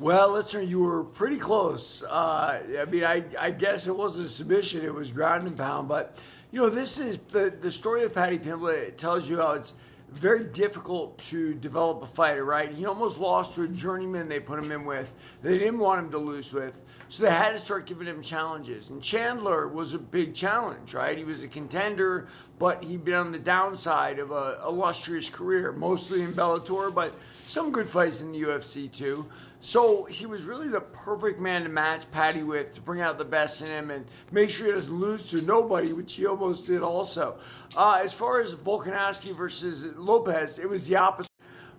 Well, listener, you were pretty close. I guess it wasn't a submission; it was ground and pound. But this is the story of Paddy Pimblett. It tells you how it's very difficult to develop a fighter. Right? He almost lost to a journeyman they put him in with. They didn't want him to lose with, so they had to start giving him challenges. And Chandler was a big challenge. Right? He was a contender, but he'd been on the downside of a illustrious career, mostly in Bellator, but some good fights in the UFC too. So he was really the perfect man to match Paddy with, to bring out the best in him and make sure he doesn't lose to nobody, which he almost did also. As far as Volkanovski versus Lopez, it was the opposite.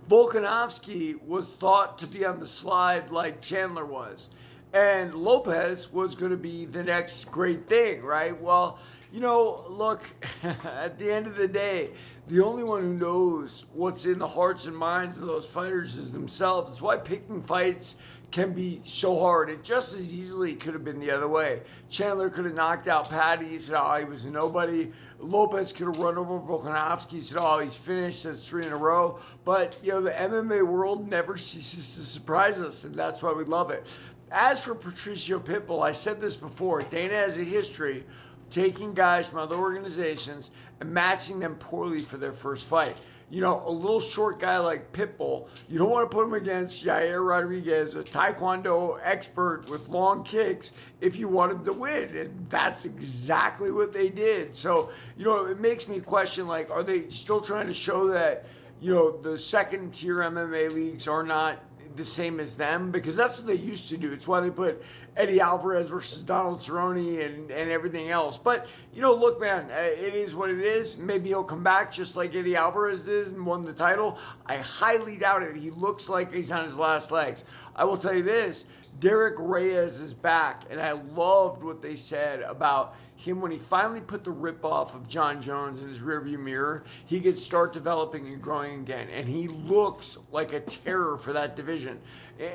Volkanovski was thought to be on the slide like Chandler was. And Lopez was going to be the next great thing, right? Well, look, at the end of the day, the only one who knows what's in the hearts and minds of those fighters is themselves. That's why picking fights can be so hard. It just as easily could have been the other way. Chandler could have knocked out Paddy, said, oh, he was a nobody. Lopez could have run over Volkanovski, said, oh, he's finished, that's 3 in a row. But, the MMA world never ceases to surprise us, and that's why we love it. As for Patricio Pitbull, I said this before, Dana has a history taking guys from other organizations and matching them poorly for their first fight. A little short guy like Pitbull, you don't want to put him against Yair Rodriguez, a Taekwondo expert with long kicks, if you want him to win. And that's exactly what they did. So, it makes me question, are they still trying to show that, the second tier MMA leagues are not the same as them? Because that's what they used to do. It's why they put Eddie Alvarez versus Donald Cerrone and everything else. But, look, man, it is what it is. Maybe he'll come back just like Eddie Alvarez did and won the title. I highly doubt it. He looks like he's on his last legs. I will tell you this, Derek Reyes is back, and I loved what they said about him when he finally put the ripoff of John Jones in his rearview mirror. He could start developing and growing again, and he looks like a terror for that division.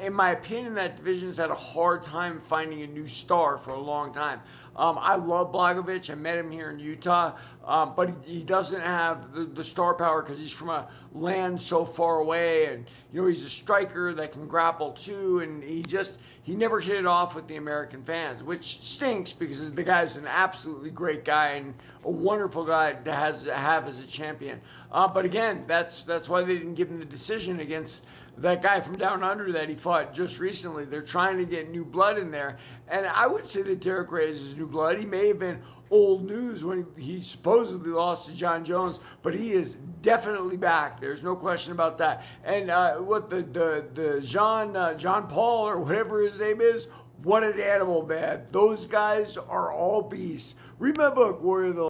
In my opinion, that division's had a hard time finding a new star for a long time. I love Blachowicz. I met him here in Utah, but he doesn't have the star power because he's from a land so far away, and he's a striker that can grapple too, and he never hit it off with the American fans, which stinks because the guy's an absolutely great guy and a wonderful guy to have as a champion. But again, that's why they didn't give him the decision against that guy from down under that he fought just recently. They're trying to get new blood in there. And I would say that Derek Reyes is new blood. He may have been old news when he supposedly lost to John Jones, but he is definitely back. There's no question about that. And what the John Paul or whatever his name is, what an animal, man. Those guys are all beasts. Read my book, Warrior of the